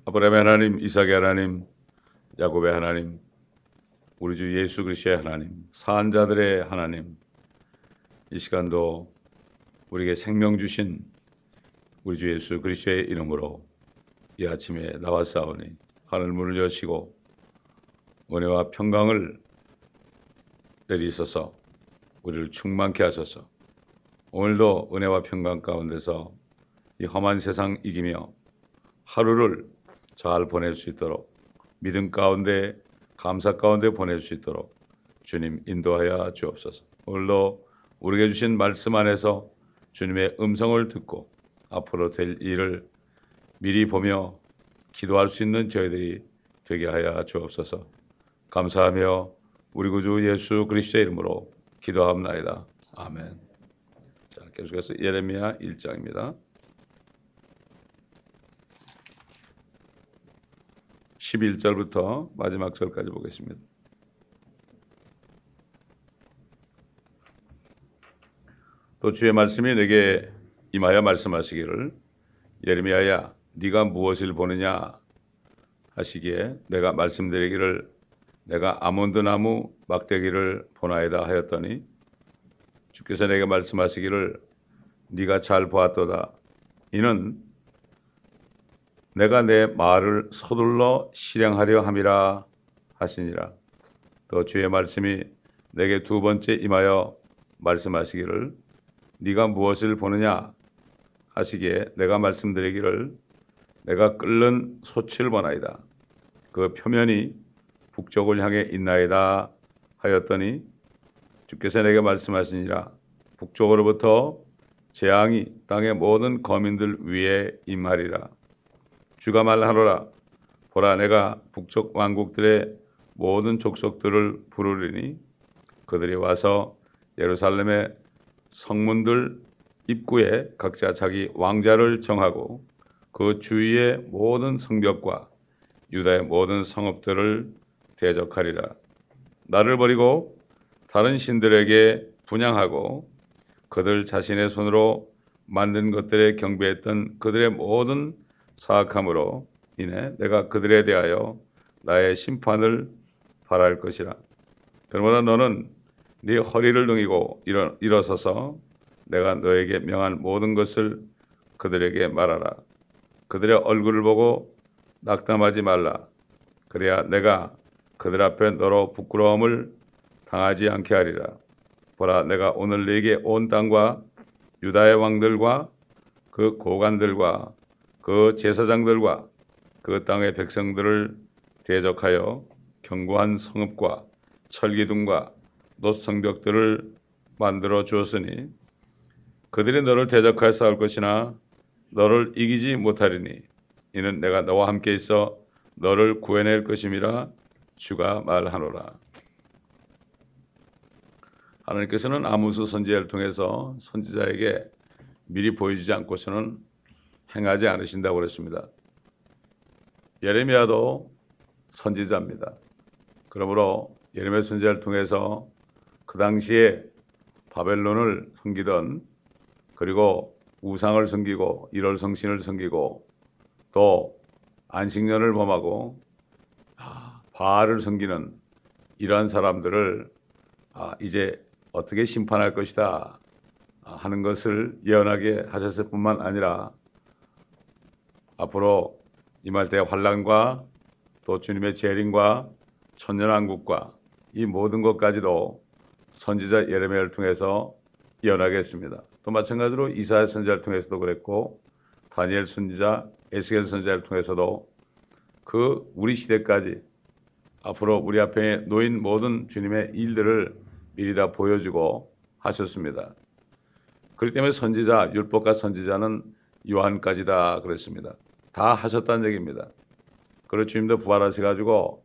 아브라함의 하나님, 이삭의 하나님, 야곱의 하나님, 우리 주 예수 그리스도의 하나님, 사한 자들의 하나님, 이 시간도 우리에게 생명 주신 우리 주 예수 그리스도의 이름으로 이 아침에 나왔사오니 하늘 문을 여시고 은혜와 평강을 내리소서. 우리를 충만케 하소서. 오늘도 은혜와 평강 가운데서 이 험한 세상 이기며 하루를 잘 보낼 수 있도록 믿음 가운데 감사 가운데 보낼 수 있도록 주님 인도하여 주옵소서. 오늘도 우리에게 주신 말씀 안에서 주님의 음성을 듣고 앞으로 될 일을 미리 보며 기도할 수 있는 저희들이 되게 하여 주옵소서. 감사하며 우리 구주 예수 그리스도의 이름으로 기도합나이다. 아멘. 자, 계속해서 예레미야 1장입니다. 11절부터 마지막 절까지 보겠습니다. 또 주의 말씀이 내게 임하여 말씀하시기를 예레미야야 네가 무엇을 보느냐 하시기에 내가 말씀드리기를 내가 아몬드 나무 막대기를 보나이다 하였더니 주께서 내게 말씀하시기를 네가 잘 보았도다. 이는 내가 내 말을 서둘러 실행하려 함이라 하시니라. 또 주의 말씀이 내게 두 번째 임하여 말씀하시기를 네가 무엇을 보느냐 하시기에 내가 말씀드리기를 내가 끓는 솥을 보나이다. 그 표면이 북쪽을 향해 있나이다 하였더니 주께서 내게 말씀하시니라. 북쪽으로부터 재앙이 땅의 모든 거민들 위에 임하리라. 주가 말하노라. 보라 내가 북쪽 왕국들의 모든 족속들을 부르리니 그들이 와서 예루살렘의 성문들 입구에 각자 자기 왕자를 정하고 그 주위의 모든 성벽과 유다의 모든 성읍들을 대적하리라. 나를 버리고 다른 신들에게 분향하고 그들 자신의 손으로 만든 것들에 경배했던 그들의 모든 사악함으로 인해 내가 그들에 대하여 나의 심판을 발할 것이라. 그러므로 너는 네 허리를 능이고 일어서서 내가 너에게 명한 모든 것을 그들에게 말하라. 그들의 얼굴을 보고 낙담하지 말라. 그래야 내가 그들 앞에 너로 부끄러움을 당하지 않게 하리라. 보라 내가 오늘 네게 온 땅과 유다의 왕들과 그 고관들과 그 제사장들과 그 땅의 백성들을 대적하여 견고한 성읍과 철기둥과 놋성벽들을 만들어 주었으니 그들이 너를 대적하여 싸울 것이나 너를 이기지 못하리니 이는 내가 너와 함께 있어 너를 구해낼 것임이라 주가 말하노라. 하나님께서는 아모스 선지자를 통해서 선지자에게 미리 보여주지 않고서는 행하지 않으신다고 그랬습니다. 예레미야도 선지자입니다. 그러므로 예레미야 선지자를 통해서 그 당시에 바벨론을 섬기던 그리고 우상을 섬기고 일월성신을 섬기고 또 안식년을 범하고 바알을 섬기는 이러한 사람들을 이제 어떻게 심판할 것이다 하는 것을 예언하게 하셨을 뿐만 아니라 앞으로 임할 때의 환난과 또 주님의 재림과 천년왕국과 이 모든 것까지도 선지자 예레미야를 통해서 예언하게 했습니다. 또 마찬가지로 이사야 선지자를 통해서도 그랬고 다니엘 선지자, 에스겔 선지자를 통해서도 그 우리 시대까지 앞으로 우리 앞에 놓인 모든 주님의 일들을 미리 다 보여주고 하셨습니다. 그렇기 때문에 선지자, 율법과 선지자는 요한까지다 그랬습니다. 다 하셨다는 얘기입니다. 그리고 주님도 부활하셔가지고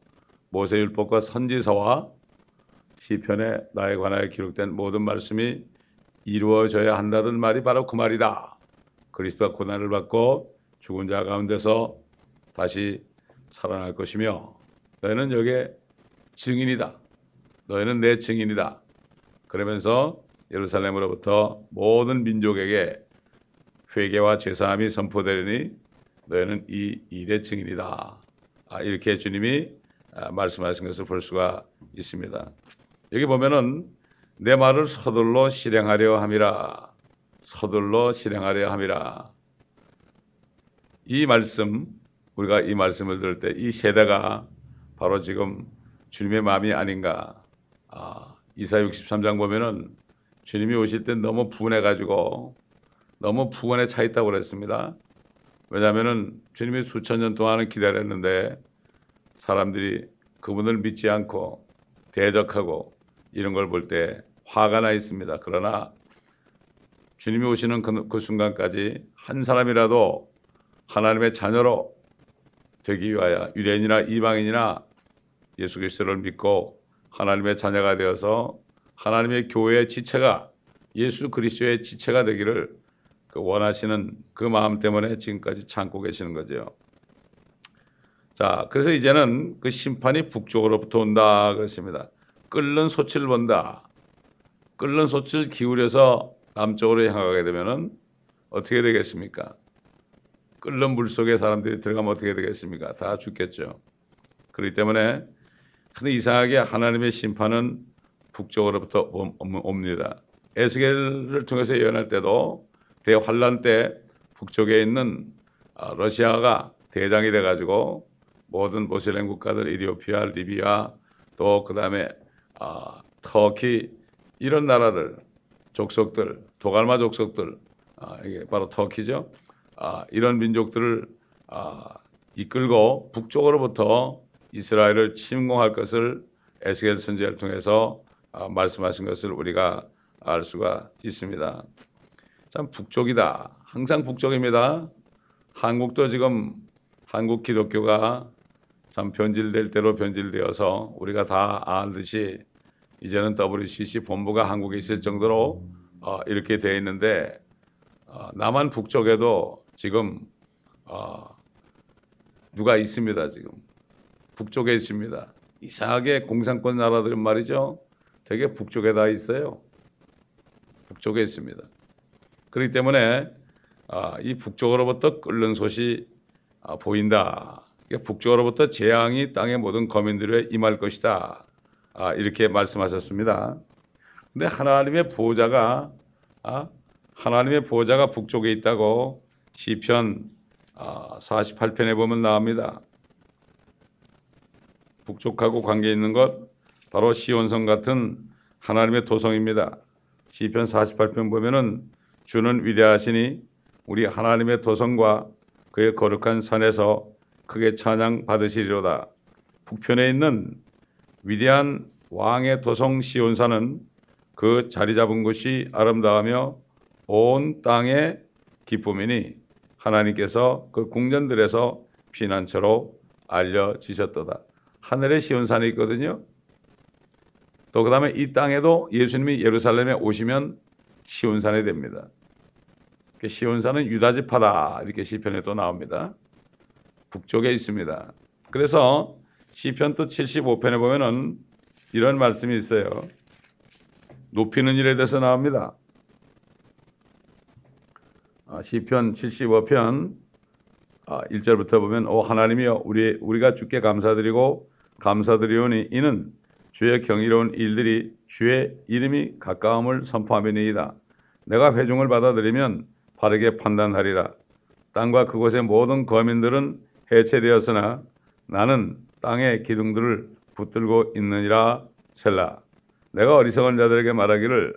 모세율법과 선지서와 시편에 나에 관하여 기록된 모든 말씀이 이루어져야 한다는 말이 바로 그 말이다. 그리스도가 고난을 받고 죽은 자 가운데서 다시 살아날 것이며 너희는 여기에 증인이다. 너희는 내 증인이다. 그러면서 예루살렘으로부터 모든 민족에게 회개와 제사함이 선포되리니 너희는 이 일의 증인이다. 이렇게 주님이 말씀하신 것을 볼 수가 있습니다. 여기 보면은 내 말을 서둘러 실행하려 함이라. 서둘러 실행하려 함이라. 이 말씀, 우리가 이 말씀을 들을 때 이 세대가 바로 지금 주님의 마음이 아닌가. 이사야 63장 보면은 주님이 오실 때 너무 분해가지고 너무 부원에 차 있다고 그랬습니다. 왜냐하면은 주님이 수천 년 동안은 기다렸는데 사람들이 그분을 믿지 않고 대적하고 이런 걸 볼 때 화가 나 있습니다. 그러나 주님이 오시는 그 순간까지 한 사람이라도 하나님의 자녀로 되기 위하여 유대인이나 이방인이나 예수 그리스도를 믿고 하나님의 자녀가 되어서 하나님의 교회의 지체가 예수 그리스도의 지체가 되기를 원하시는 그 마음 때문에 지금까지 참고 계시는 거죠. 자, 그래서 이제는 그 심판이 북쪽으로부터 온다 그랬습니다. 끓는 솥을 본다. 끓는 솥을 기울여서 남쪽으로 향하게 되면은 어떻게 되겠습니까? 끓는 물 속에 사람들이 들어가면 어떻게 되겠습니까? 다 죽겠죠. 그렇기 때문에 근데 이상하게 하나님의 심판은 북쪽으로부터 옵니다. 에스겔을 통해서 예언할 때도 대환란 때 북쪽에 있는 러시아가 대장이 돼가지고 모든 모슬렘 국가들 이디오피아, 리비아 또 그 다음에 터키 이런 나라들 족속들 도갈마 족속들 이게 바로 터키죠. 이런 민족들을 이끌고 북쪽으로부터 이스라엘을 침공할 것을 에스겔 선지자를 통해서 말씀하신 것을 우리가 알 수가 있습니다. 참 북쪽이다. 항상 북쪽입니다. 한국도 지금 한국 기독교가 참 변질될 대로 변질되어서 우리가 다 아듯이 이제는 WCC 본부가 한국에 있을 정도로 이렇게 되어 있는데 남한 북쪽에도 지금 누가 있습니다. 지금 북쪽에 있습니다. 이상하게 공산권 나라들은 말이죠. 되게 북쪽에 다 있어요. 북쪽에 있습니다. 그렇기 때문에 이 북쪽으로부터 끓는 솥이 보인다. 북쪽으로부터 재앙이 땅의 모든 거민들에 임할 것이다. 이렇게 말씀하셨습니다. 근데 하나님의 보호자가 북쪽에 있다고 시편 48편에 보면 나옵니다. 북쪽하고 관계 있는 것 바로 시온성 같은 하나님의 도성입니다. 시편 48편 보면은 주는 위대하시니 우리 하나님의 도성과 그의 거룩한 산에서 크게 찬양 받으시리로다. 북편에 있는 위대한 왕의 도성 시온산은 그 자리 잡은 곳이 아름다우며 온 땅의 기쁨이니 하나님께서 그 궁전들에서 피난처로 알려지셨도다. 하늘에 시온산이 있거든요. 또 그 다음에 이 땅에도 예수님이 예루살렘에 오시면 시온산이 됩니다. 시온산은 유다지파다 이렇게 시편에 또 나옵니다. 북쪽에 있습니다. 그래서 시편 또 75편에 보면은 이런 말씀이 있어요. 높이는 일에 대해서 나옵니다. 시편 75편 1절부터 보면 오 하나님이여 우리가 주께 감사드리고 감사드리오니 이는 주의 경이로운 일들이 주의 이름이 가까움을 선포함이니이다. 내가 회중을 받아들이면 바르게 판단하리라. 땅과 그곳의 모든 거민들은 해체되었으나 나는 땅의 기둥들을 붙들고 있느니라. 셀라. 내가 어리석은 자들에게 말하기를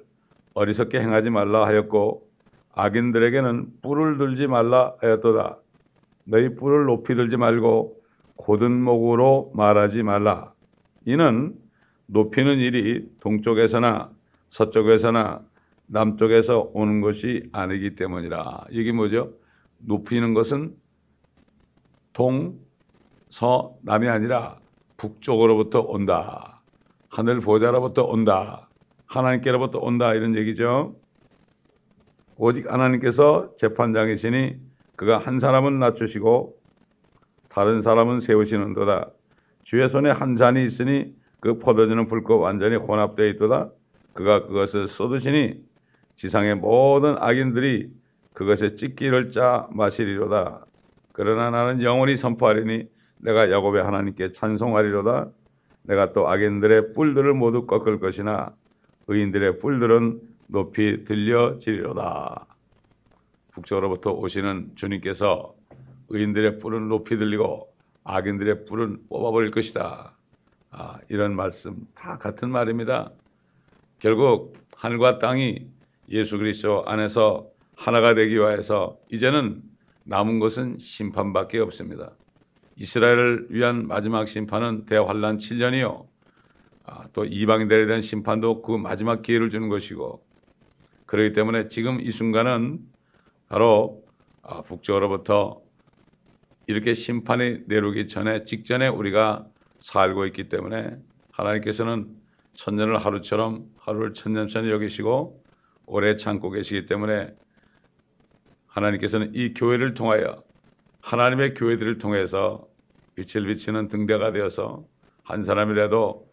어리석게 행하지 말라 하였고 악인들에게는 뿔을 들지 말라 하였도다. 너희 뿔을 높이 들지 말고 곧은 목으로 말하지 말라. 이는 높이는 일이 동쪽에서나 서쪽에서나 남쪽에서 오는 것이 아니기 때문이라. 이게 뭐죠? 높이는 것은 동, 서, 남이 아니라 북쪽으로부터 온다. 하늘 보좌로부터 온다. 하나님께로부터 온다. 이런 얘기죠. 오직 하나님께서 재판장이시니 그가 한 사람은 낮추시고 다른 사람은 세우시는도다. 주의 손에 한 잔이 있으니 그 포도주는 붉고 완전히 혼합되어 있도다. 그가 그것을 쏟으시니 지상의 모든 악인들이 그것의 찢기를 짜 마시리로다. 그러나 나는 영원히 선포하리니 내가 야곱의 하나님께 찬송하리로다. 내가 또 악인들의 뿔들을 모두 꺾을 것이나 의인들의 뿔들은 높이 들려지리로다. 북쪽으로부터 오시는 주님께서 의인들의 뿔은 높이 들리고 악인들의 뿔은 뽑아버릴 것이다. 이런 말씀 다 같은 말입니다. 결국 하늘과 땅이 예수 그리스도 안에서 하나가 되기 위해서 이제는 남은 것은 심판밖에 없습니다. 이스라엘을 위한 마지막 심판은 대환란 7년이요. 또 이방인들에 대한 심판도 그 마지막 기회를 주는 것이고, 그렇기 때문에 지금 이 순간은 바로 북쪽으로부터 이렇게 심판이 내려오기 직전에 우리가 살고 있기 때문에 하나님께서는 천년을 하루처럼 하루를 천년처럼 여기시고 오래 참고 계시기 때문에 하나님께서는 이 교회를 통하여 하나님의 교회들을 통해서 빛을 비치는 등대가 되어서 한 사람이라도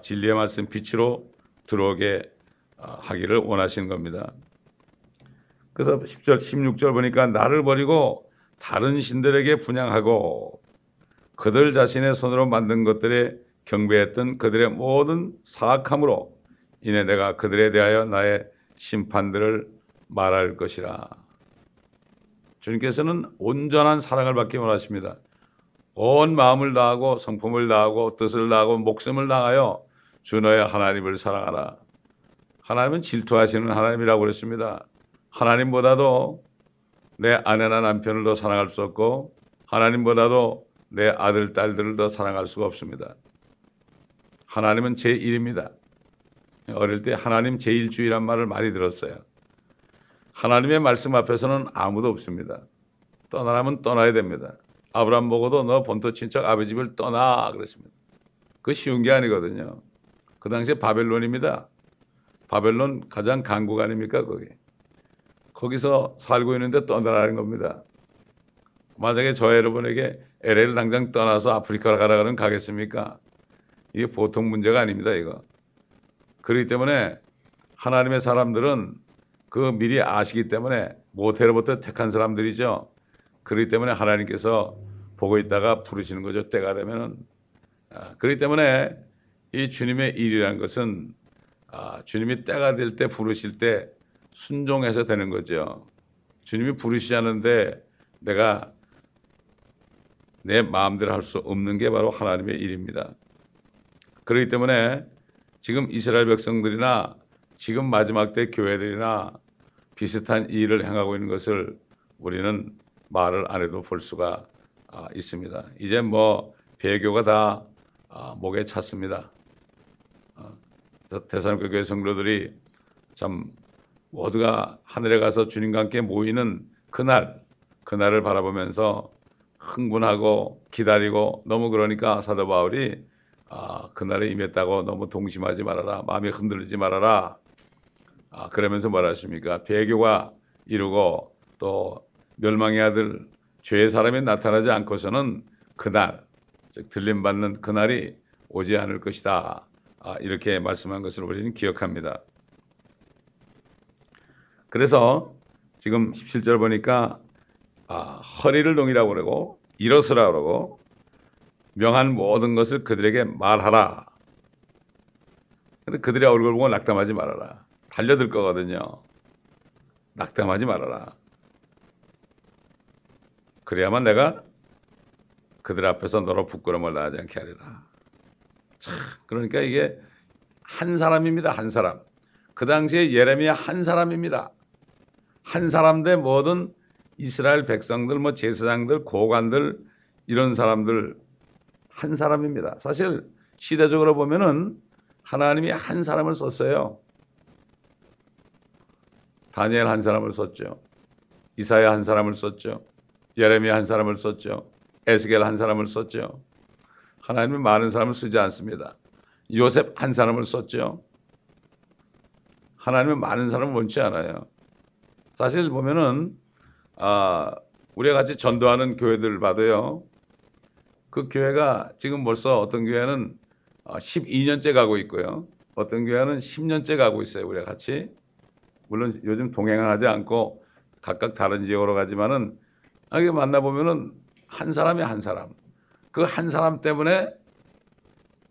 진리의 말씀 빛으로 들어오게 하기를 원하시는 겁니다. 그래서 10절, 16절 보니까 나를 버리고 다른 신들에게 분향하고 그들 자신의 손으로 만든 것들에 경배했던 그들의 모든 사악함으로 이내 내가 그들에 대하여 나의 심판들을 말할 것이라. 주님께서는 온전한 사랑을 받기 원하십니다. 온 마음을 다하고 성품을 다하고 뜻을 다하고 목숨을 다하여 주 너의 하나님을 사랑하라. 하나님은 질투하시는 하나님이라고 그랬습니다. 하나님보다도 내 아내나 남편을 더 사랑할 수 없고 하나님보다도 내 아들, 딸들을 더 사랑할 수가 없습니다. 하나님은 제1입니다. 어릴 때 하나님 제1주의란 말을 많이 들었어요. 하나님의 말씀 앞에서는 아무도 없습니다. 떠나라면 떠나야 됩니다. 아브라함 보고도 너 본토 친척 아버지 집을 떠나 그랬습니다. 그거 쉬운 게 아니거든요. 그 당시에 바벨론입니다. 바벨론 가장 강국 아닙니까 거기. 거기서 살고 있는데 떠나라는 겁니다. 만약에 저 여러분에게 LA를 당장 떠나서 아프리카로 가라 그러면 가겠습니까? 이게 보통 문제가 아닙니다 이거. 그렇기 때문에 하나님의 사람들은 그 미리 아시기 때문에 모태로부터 택한 사람들이죠. 그렇기 때문에 하나님께서 보고 있다가 부르시는 거죠. 때가 되면은. 그렇기 때문에 이 주님의 일이라는 것은 주님이 때가 될 때 부르실 때 순종해서 되는 거죠. 주님이 부르시지 않는데 내가 내 마음대로 할 수 없는 게 바로 하나님의 일입니다. 그렇기 때문에 지금 이스라엘 백성들이나 지금 마지막 때 교회들이나 비슷한 일을 행하고 있는 것을 우리는 말을 안 해도 볼 수가 있습니다. 이제 뭐 배교가 다 목에 찼습니다. 데살로니가 교회 성도들이 참 모두가 하늘에 가서 주님과 함께 모이는 그날을 바라보면서 흥분하고 기다리고 너무 그러니까 사도 바울이 그날에 임했다고 너무 동심하지 말아라. 마음이 흔들리지 말아라. 그러면서 뭐라 하십니까? 배교가 이루고 또 멸망의 아들 죄의 사람이 나타나지 않고서는 그날, 즉 들림받는 그날이 오지 않을 것이다. 이렇게 말씀한 것을 우리는 기억합니다. 그래서 지금 17절 보니까 허리를 동이라고 그러고 일어서라 그러고 명한 모든 것을 그들에게 말하라. 근데 그들의 얼굴 보고 낙담하지 말아라. 달려들 거거든요. 낙담하지 말아라. 그래야만 내가 그들 앞에서 너로 부끄러움을 나지 않게 하리라. 참, 그러니까 이게 한 사람입니다. 한 사람. 그 당시에 예레미야 한 사람입니다. 한 사람 대 모든 이스라엘 백성들, 뭐 제사장들, 고관들 이런 사람들 한 사람입니다. 사실 시대적으로 보면은 하나님이 한 사람을 썼어요. 다니엘 한 사람을 썼죠. 이사야 한 사람을 썼죠. 예레미야 한 사람을 썼죠. 에스겔 한 사람을 썼죠. 하나님은 많은 사람을 쓰지 않습니다. 요셉 한 사람을 썼죠. 하나님은 많은 사람을 원치 않아요. 사실 보면은 우리가 같이 전도하는 교회들을 봐도요. 그 교회가 지금 벌써 어떤 교회는 12년째 가고 있고요. 어떤 교회는 10년째 가고 있어요. 우리가 같이. 물론 요즘 동행하지 않고 각각 다른 지역으로 가지만은 이게 만나보면은 한 사람이 한 사람. 그 한 사람 때문에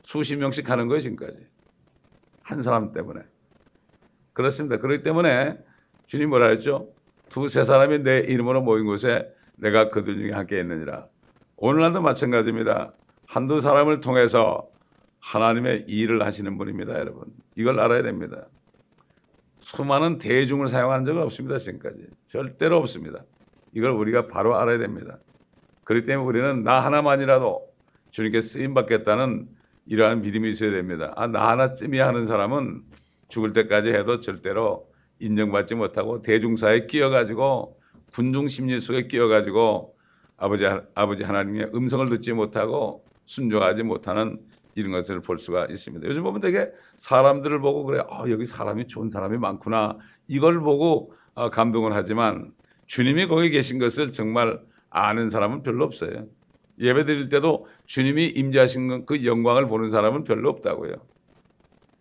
수십 명씩 하는 거예요, 지금까지. 한 사람 때문에. 그렇습니다. 그렇기 때문에 주님 뭐라 했죠? 두세 사람이 내 이름으로 모인 곳에 내가 그들 중에 함께 있느니라. 오늘날도 마찬가지입니다. 한두 사람을 통해서 하나님의 일을 하시는 분입니다, 여러분. 이걸 알아야 됩니다. 수많은 대중을 사용한 적은 없습니다, 지금까지. 절대로 없습니다. 이걸 우리가 바로 알아야 됩니다. 그렇기 때문에 우리는 나 하나만이라도 주님께 쓰임받겠다는 이러한 믿음이 있어야 됩니다. 나 하나쯤이야 하는 사람은 죽을 때까지 해도 절대로 인정받지 못하고 대중사에 끼어가지고 군중 심리 속에 끼어가지고 아버지 하나님의 음성을 듣지 못하고 순종하지 못하는 이런 것을 볼 수가 있습니다. 요즘 보면 되게 사람들을 보고 그래, 여기 사람이 좋은 사람이 많구나. 이걸 보고 감동을 하지만 주님이 거기 계신 것을 정말 아는 사람은 별로 없어요. 예배 드릴 때도 주님이 임재하신 그 영광을 보는 사람은 별로 없다고요.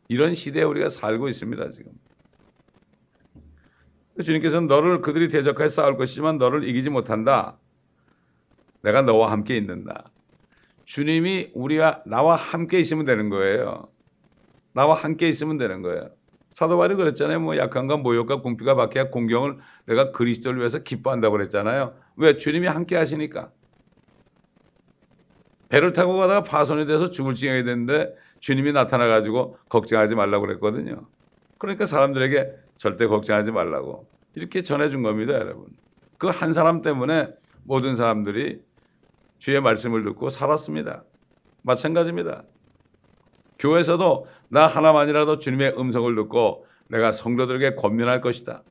이런 시대에 우리가 살고 있습니다, 지금. 주님께서는 너를 그들이 대적하여 싸울 것이지만 너를 이기지 못한다. 내가 너와 함께 있는다. 주님이 나와 함께 있으면 되는 거예요. 나와 함께 있으면 되는 거예요. 사도 바울이 그랬잖아요. 약한과 모욕과 궁핍과 박해와 공경을 내가 그리스도를 위해서 기뻐한다고 그랬잖아요. 왜? 주님이 함께 하시니까. 배를 타고 가다가 파손이 돼서 죽을 지경이 됐는데 주님이 나타나가지고 걱정하지 말라고 그랬거든요. 그러니까 사람들에게 절대 걱정하지 말라고 이렇게 전해준 겁니다, 여러분. 그 한 사람 때문에 모든 사람들이 주의 말씀을 듣고 살았습니다. 마찬가지입니다. 교회에서도 나 하나만이라도 주님의 음성을 듣고 내가 성도들에게 권면할 것이다.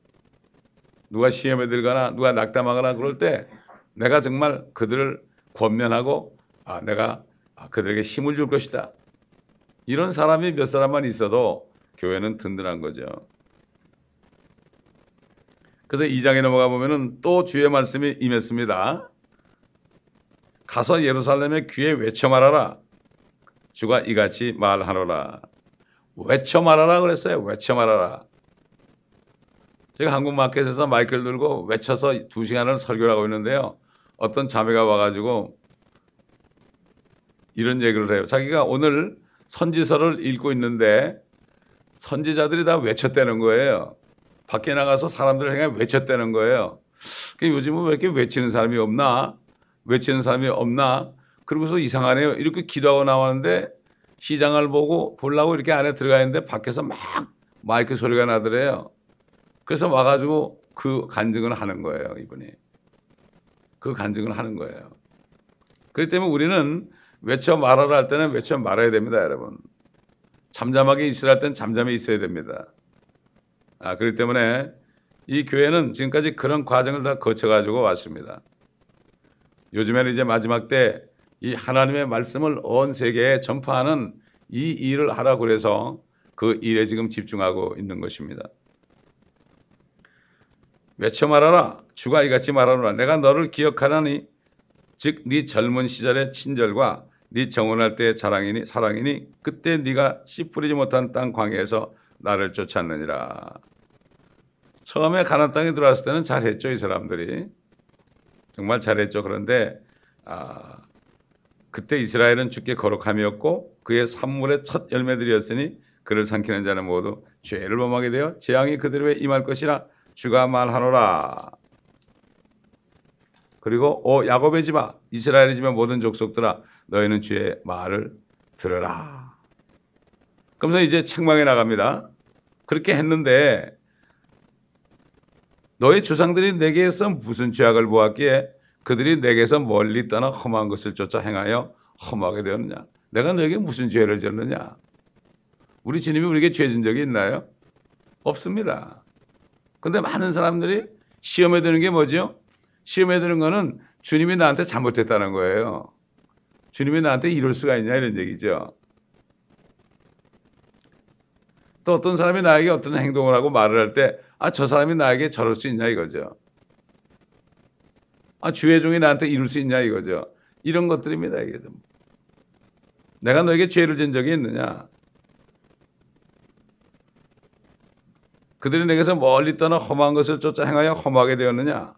누가 시험에 들거나 누가 낙담하거나 그럴 때 내가 정말 그들을 권면하고 내가 그들에게 힘을 줄 것이다. 이런 사람이 몇 사람만 있어도 교회는 든든한 거죠. 그래서 2장에 넘어가 보면은 또 주의 말씀이 임했습니다. 가서 예루살렘의 귀에 외쳐 말하라. 주가 이같이 말하노라. 외쳐 말하라 그랬어요. 외쳐 말하라. 제가 한국 마켓에서 마이크를 들고 외쳐서 2시간을 설교를 하고 있는데요. 어떤 자매가 와가지고 이런 얘기를 해요. 자기가 오늘 선지서를 읽고 있는데 선지자들이 다 외쳤다는 거예요. 밖에 나가서 사람들을 향해 외쳤다는 거예요. 요즘은 왜 이렇게 외치는 사람이 없나? 외치는 사람이 없나? 그러고서 이상하네요. 이렇게 기도하고 나왔는데 시장을 보려고 이렇게 안에 들어가 있는데 밖에서 막 마이크 소리가 나더래요. 그래서 와가지고 그 간증을 하는 거예요, 이분이. 그 간증을 하는 거예요. 그렇기 때문에 우리는 외쳐 말하라 할 때는 외쳐 말아야 됩니다, 여러분. 잠잠하게 있으라 할 때는 잠잠히 있어야 됩니다. 그렇기 때문에 이 교회는 지금까지 그런 과정을 다 거쳐가지고 왔습니다. 요즘에는 이제 마지막 때 이 하나님의 말씀을 온 세계에 전파하는 이 일을 하라고 그래서 그 일에 지금 집중하고 있는 것입니다. 외쳐 말하라. 주가 이같이 말하노라. 내가 너를 기억하라니 즉 네 젊은 시절의 친절과 네 정혼할 때의 사랑이니 그때 네가 씨 뿌리지 못한 땅 광야에서 나를 쫓았느니라. 처음에 가나안 땅에 들어왔을 때는 잘했죠, 이 사람들이. 정말 잘했죠. 그런데 그때 이스라엘은 주께 거룩함이었고 그의 산물의 첫 열매들이었으니 그를 삼키는 자는 모두 죄를 범하게 되어 재앙이 그들에게 임할 것이라 주가 말하노라. 그리고 야곱의 집아 이스라엘의 집의 모든 족속들아 너희는 주의 말을 들으라. 그러면서 이제 책망에 나갑니다. 그렇게 했는데 너희 조상들이 내게서 무슨 죄악을 보았기에 그들이 내게서 멀리 떠나 험한 것을 쫓아 행하여 험하게 되었느냐. 내가 너에게 무슨 죄를 졌느냐. 우리 주님이 우리에게 죄 진 적이 있나요? 없습니다. 그런데 많은 사람들이 시험에 드는 게 뭐죠? 시험에 드는 거는 주님이 나한테 잘못했다는 거예요. 주님이 나한테 이럴 수가 있냐 이런 얘기죠. 또 어떤 사람이 나에게 어떤 행동을 하고 말을 할 때 저 사람이 나에게 저럴 수 있냐 이거죠. 주의 종이 나한테 이룰 수 있냐 이거죠. 이런 것들입니다. 이게 좀. 내가 너에게 죄를 진 적이 있느냐. 그들이 내게서 멀리 떠나 험한 것을 쫓아 행하여 험하게 되었느냐.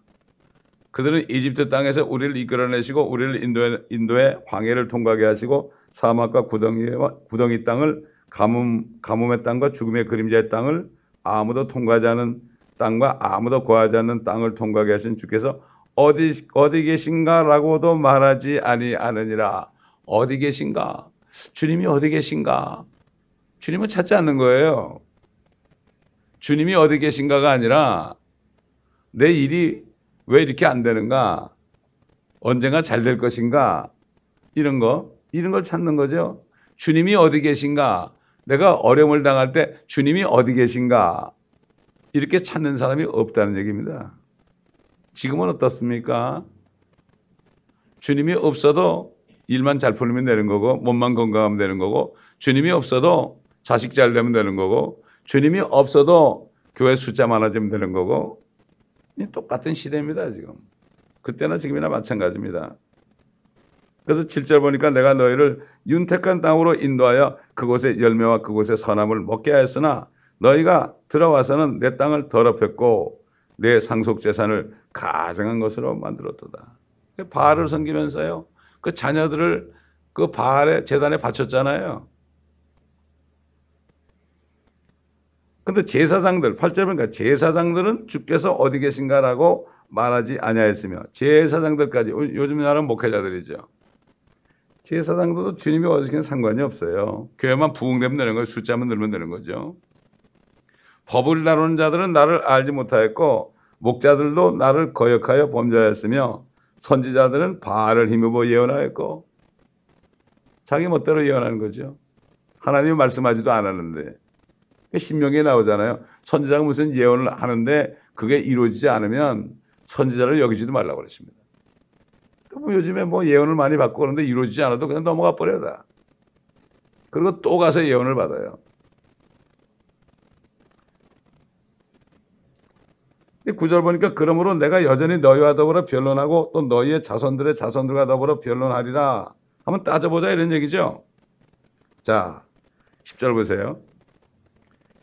그들은 이집트 땅에서 우리를 이끌어내시고 우리를 인도의 광야를 통과하게 하시고 사막과 구덩이 땅을 가뭄의 땅과 죽음의 그림자의 땅을 아무도 통과하지 않은 땅과 아무도 거하지 않는 땅을 통과하게 하신 주께서 어디 계신가라고도 말하지 아니하느니라. 어디 계신가? 주님이 어디 계신가? 주님은 찾지 않는 거예요. 주님이 어디 계신가가 아니라 내 일이 왜 이렇게 안 되는가? 언젠가 잘 될 것인가? 이런 걸 찾는 거죠. 주님이 어디 계신가? 내가 어려움을 당할 때 주님이 어디 계신가? 이렇게 찾는 사람이 없다는 얘기입니다. 지금은 어떻습니까? 주님이 없어도 일만 잘 풀리면 되는 거고, 몸만 건강하면 되는 거고, 주님이 없어도 자식 잘 되면 되는 거고, 주님이 없어도 교회 숫자 많아지면 되는 거고, 똑같은 시대입니다, 지금. 그때나 지금이나 마찬가지입니다. 그래서 7절 보니까 내가 너희를 윤택한 땅으로 인도하여 그곳의 열매와 그곳의 선함을 먹게 하였으나 너희가 들어와서는 내 땅을 더럽혔고 내 상속 재산을 가증한 것으로 만들었도다. 바알을 섬기면서요. 그 자녀들을 그 바알의 제단에 바쳤잖아요. 근데 제사장들, 8절 보니까 제사장들은 주께서 어디 계신가라고 말하지 아니하였으며 제사장들까지, 요즘 나라는 목회자들이죠. 제사장들도 주님이 어디 계신 상관이 없어요. 교회만 부흥되면 되는 거예요. 숫자만 늘면 되는 거죠. 법을 다루는 자들은 나를 알지 못하였고 목자들도 나를 거역하여 범죄하였으며 선지자들은 바알을 힘입어 예언하였고, 자기 멋대로 예언하는 거죠. 하나님이 말씀하지도 않았는데. 신명기에 나오잖아요. 선지자가 무슨 예언을 하는데 그게 이루어지지 않으면 선지자를 여기지도 말라고 그랬습니다. 요즘에 예언을 많이 받고 그러는데 이루어지지 않아도 그냥 넘어가 버려요. 그리고 또 가서 예언을 받아요. 9절 보니까 그러므로 내가 여전히 너희와 더불어 변론하고 또 너희의 자손들의 자손들과 더불어 변론하리라. 한번 따져보자 이런 얘기죠. 자, 10절 보세요.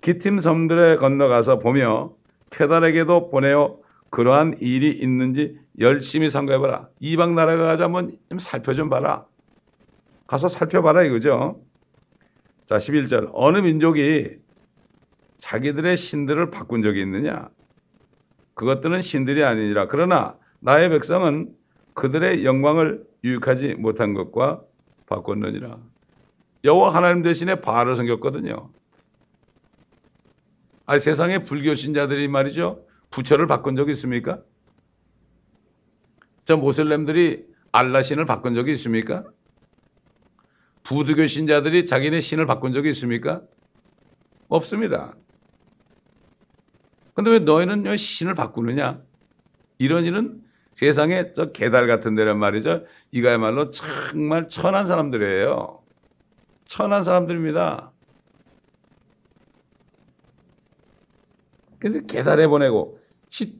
기팀 섬들에 건너가서 보며 케달에게도 보내어 그러한 일이 있는지 열심히 상고해봐라. 이방 나라가 가서 한번 살펴 좀 봐라. 가서 살펴봐라 이거죠. 자, 11절. 어느 민족이 자기들의 신들을 바꾼 적이 있느냐? 그것들은 신들이 아니니라. 그러나 나의 백성은 그들의 영광을 유익하지 못한 것과 바꿨느니라. 여호와 하나님 대신에 바알을 섬겼거든요. 세상의 불교 신자들이 말이죠. 부처를 바꾼 적이 있습니까? 저 모슬렘들이 알라 신을 바꾼 적이 있습니까? 부두교 신자들이 자기네 신을 바꾼 적이 있습니까? 없습니다. 근데 왜 너희는 왜 신을 바꾸느냐? 이런 일은 세상에 저 개달 같은 데란 말이죠. 이거야말로 정말 천한 사람들이에요. 천한 사람들입니다. 그래서 개달에 보내고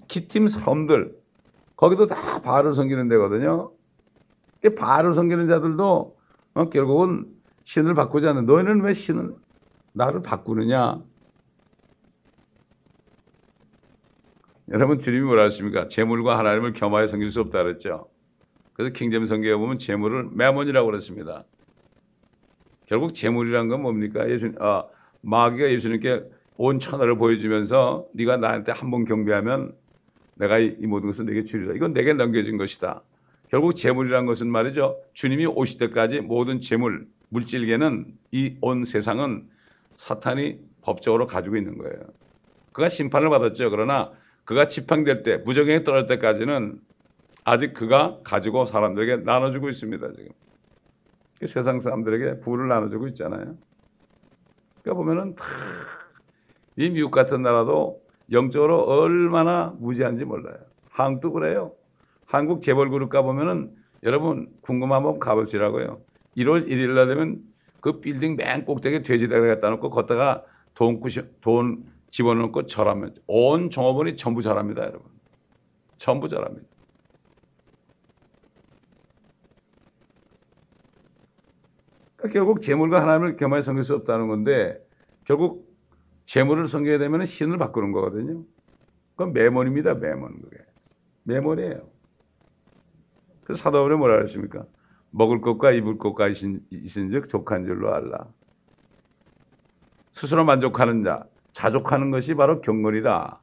기팀 섬들 거기도 다 바알을 섬기는 데거든요. 바알을 섬기는 자들도 결국은 신을 바꾸지 않는, 너희는 왜 신을 나를 바꾸느냐? 여러분 주님이 뭐라 하십니까? 재물과 하나님을 겸하여 섬길 수 없다 그랬죠. 그래서 킹제임 성경에 보면 재물을 매몬이라고 그랬습니다. 결국 재물이란 건 뭡니까? 마귀가 예수님께 온 천하를 보여주면서 네가 나한테 한 번 경배하면 내가 이 모든 것을 내게 주리라. 이건 내게 넘겨진 것이다. 결국 재물이란 것은 말이죠. 주님이 오실 때까지 모든 재물, 물질계는 이 온 세상은 사탄이 법적으로 가지고 있는 거예요. 그가 심판을 받았죠. 그러나 그가 지팡될 때, 무저갱에 떨어질 때까지는 아직 그가 가지고 사람들에게 나눠주고 있습니다. 지금 세상 사람들에게 부를 나눠주고 있잖아요. 그러니까 보면은 이 미국 같은 나라도 영적으로 얼마나 무지한지 몰라요. 한국도 그래요. 한국 재벌그룹 가보면은 여러분 궁금하면 가보시라고요. 1월 1일 날 되면 그 빌딩 맨 꼭대기에 돼지다리 갖다 놓고 걷다가 돈 집어넣고 절하면 온 종업원이 전부 절합니다. 여러분. 전부 절합니다. 그러니까 결국 재물과 하나님을 겸하여 섬길 수 없다는 건데 결국 재물을 섬겨야 되면 신을 바꾸는 거거든요. 그건 매몬입니다. 매몬. 그게 매몬이에요. 그래서 사도 바울이 뭐라 그랬습니까? 먹을 것과 입을 것과 있은즉 족한 줄로 알라. 스스로 만족하는 자, 자족하는 것이 바로 경건이다.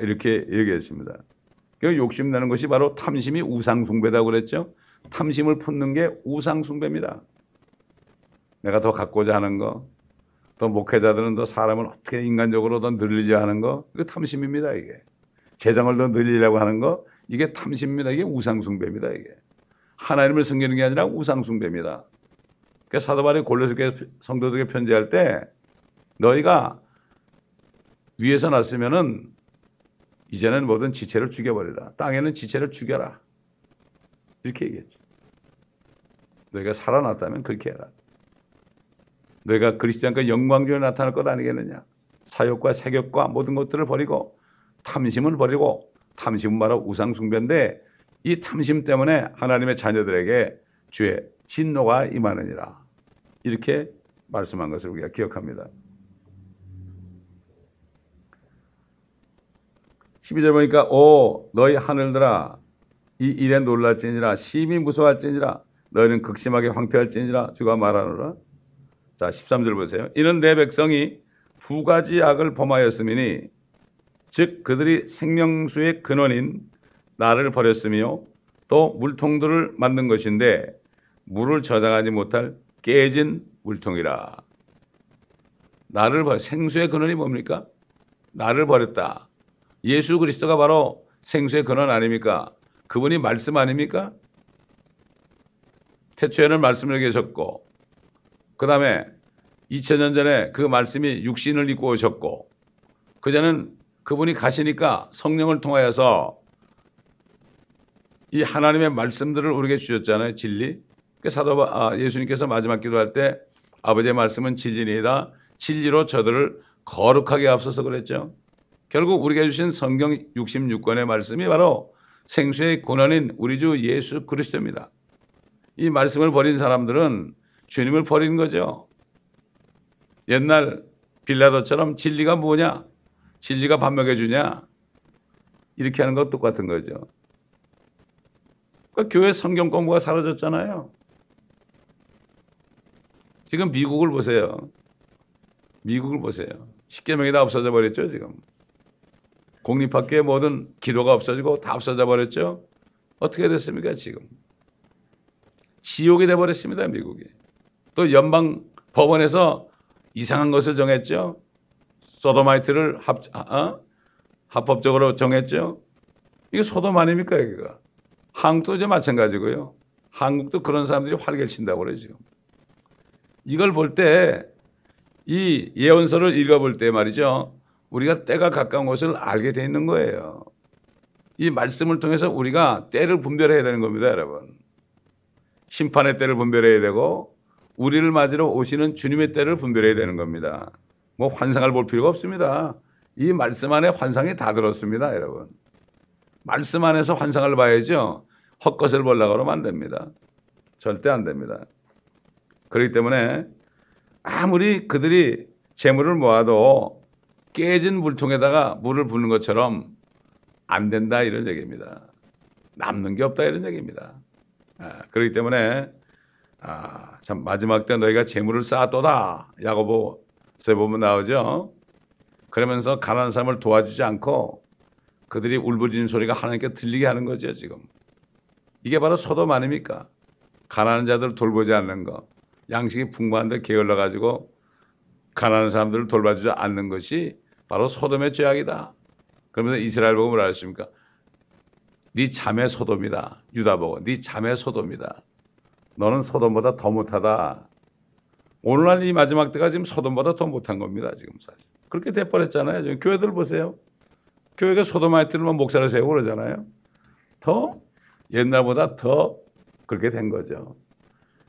이렇게 얘기했습니다. 욕심내는 것이 바로 탐심이 우상숭배다고 그랬죠. 탐심을 품는 게 우상숭배입니다. 내가 더 갖고자 하는 거, 더 목회자들은 더 사람을 어떻게 인간적으로 더 늘리자 하는 거, 이거 탐심입니다. 이게 재정을 더 늘리려고 하는 거, 이게 탐심입니다. 이게 우상숭배입니다. 이게 하나님을 섬기는 게 아니라 우상숭배입니다. 그래서 사도 바울이 골로새 성도들에게 편지할 때 너희가 위에서 났으면은 이제는 모든 지체를 죽여버리라. 땅에는 지체를 죽여라. 이렇게 얘기했죠. 너희가 살아났다면 그렇게 해라. 너희가 그리스도인과 영광중에 나타날 것 아니겠느냐. 사욕과 세욕과 모든 것들을 버리고 탐심을 버리고, 탐심은 바로 우상숭배인데 이 탐심 때문에 하나님의 자녀들에게 주의 진노가 임하느니라. 이렇게 말씀한 것을 우리가 기억합니다. 12절 보니까 너희 하늘들아 이 일에 놀랄지니라. 심히 무서워할지니라. 너희는 극심하게 황폐할지니라. 주가 말하노라. 자, 13절 보세요. 이는 내 백성이 두 가지 악을 범하였음이니 즉 그들이 생명수의 근원인 나를 버렸으며 또 물통들을 만든 것인데 물을 저장하지 못할 깨진 물통이라. 생수의 근원이 뭡니까? 나를 버렸다. 예수 그리스도가 바로 생수의 근원 아닙니까? 그분이 말씀 아닙니까? 태초에는 말씀을 계셨고, 그 다음에 2000년 전에 그 말씀이 육신을 입고 오셨고, 그전에는 그분이 가시니까 성령을 통하여서 이 하나님의 말씀들을 우리에게 주셨잖아요. 진리. 예수님께서 마지막 기도할 때 아버지의 말씀은 진리니이다. 진리로 저들을 거룩하게 앞서서 그랬죠. 결국 우리에게 주신 성경 66권의 말씀이 바로 생수의 근원인 우리 주 예수 그리스도입니다. 이 말씀을 버린 사람들은 주님을 버린 거죠. 옛날 빌라도처럼 진리가 뭐냐? 진리가 밥 먹여주냐? 이렇게 하는 것 똑같은 거죠. 그러니까 교회 성경 공부가 사라졌잖아요. 지금 미국을 보세요. 미국을 보세요. 십계명이 다 없어져 버렸죠, 지금. 공립학교에 모든 기도가 없어지고 다 없어져 버렸죠. 어떻게 됐습니까, 지금? 지옥이 돼버렸습니다, 미국이. 또 연방 법원에서 이상한 것을 정했죠. 소도마이트를 합법적으로 정했죠. 이게 소돔 아닙니까, 여기가? 한국도 이제 마찬가지고요. 한국도 그런 사람들이 활개를 친다고 그러죠. 이걸 볼 때, 이 예언서를 읽어볼 때 말이죠. 우리가 때가 가까운 것을 알게 돼 있는 거예요. 이 말씀을 통해서 우리가 때를 분별해야 되는 겁니다, 여러분. 심판의 때를 분별해야 되고 우리를 맞으러 오시는 주님의 때를 분별해야 되는 겁니다. 뭐 환상을 볼 필요가 없습니다. 이 말씀 안에 환상이 다 들었습니다, 여러분. 말씀 안에서 환상을 봐야죠. 헛것을 보려고 하면 안 됩니다. 절대 안 됩니다. 그렇기 때문에 아무리 그들이 재물을 모아도 깨진 물통에다가 물을 부는 것처럼 안 된다, 이런 얘기입니다. 남는 게 없다, 이런 얘기입니다. 그렇기 때문에 참 마지막 때 너희가 재물을 쌓았도다, 야고보서에 보면 나오죠. 그러면서 가난한 사람을 도와주지 않고 그들이 울부짖는 소리가 하나님께 들리게 하는 거죠, 지금. 이게 바로 소돔 아닙니까? 가난한 자들을 돌보지 않는 거, 양식이 풍부한데 게을러 가지고 가난한 사람들을 돌봐주지 않는 것이 바로 소돔의 죄악이다. 그러면서 이스라엘 보고 뭐라 하십니까? 네 자매 소돔이다. 유다 보고 네 자매 소돔이다. 너는 소돔보다 더 못하다. 오늘날 이 마지막 때가 지금 소돔보다 더 못한 겁니다, 지금 사실. 그렇게 돼버렸잖아요. 지금 교회들 보세요. 교회가 소돔아이트를만 목사를 세우고 그러잖아요. 더 옛날보다 더 그렇게 된 거죠.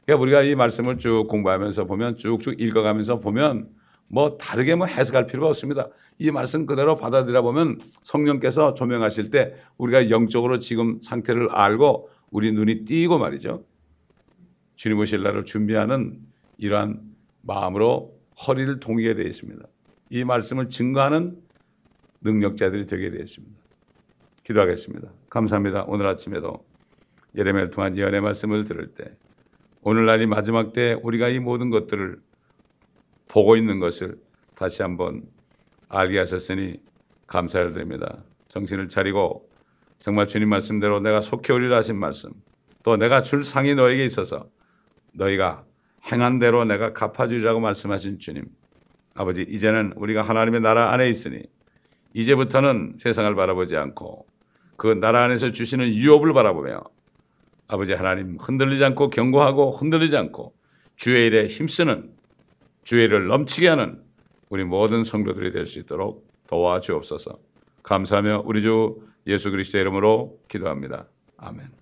그러니까 우리가 이 말씀을 쭉 공부하면서 보면, 쭉쭉 읽어가면서 보면 뭐 다르게 해석할 필요가 없습니다. 이 말씀 그대로 받아들여 보면 성령께서 조명하실 때 우리가 영적으로 지금 상태를 알고 우리 눈이 띄고 말이죠. 주님 오실 날을 준비하는 이러한 마음으로 허리를 동이게 되어 있습니다. 이 말씀을 증거하는 능력자들이 되게 되어 있습니다. 기도하겠습니다. 감사합니다. 오늘 아침에도 예레미야를 통한 예언의 말씀을 들을 때 오늘날이 마지막 때 우리가 이 모든 것들을 보고 있는 것을 다시 한번 알게 하셨으니 감사를 드립니다. 정신을 차리고 정말 주님 말씀대로 내가 속히 오리라 하신 말씀, 또 내가 줄 상이 너에게 있어서 너희가 행한 대로 내가 갚아주리라고 말씀하신 주님, 아버지, 이제는 우리가 하나님의 나라 안에 있으니 이제부터는 세상을 바라보지 않고 그 나라 안에서 주시는 유업을 바라보며 아버지 하나님 흔들리지 않고 견고하고 흔들리지 않고 주의 일에 힘쓰는, 주의 일을 넘치게 하는 우리 모든 성도들이 될 수 있도록 도와주옵소서. 감사하며 우리 주 예수 그리스도의 이름으로 기도합니다. 아멘.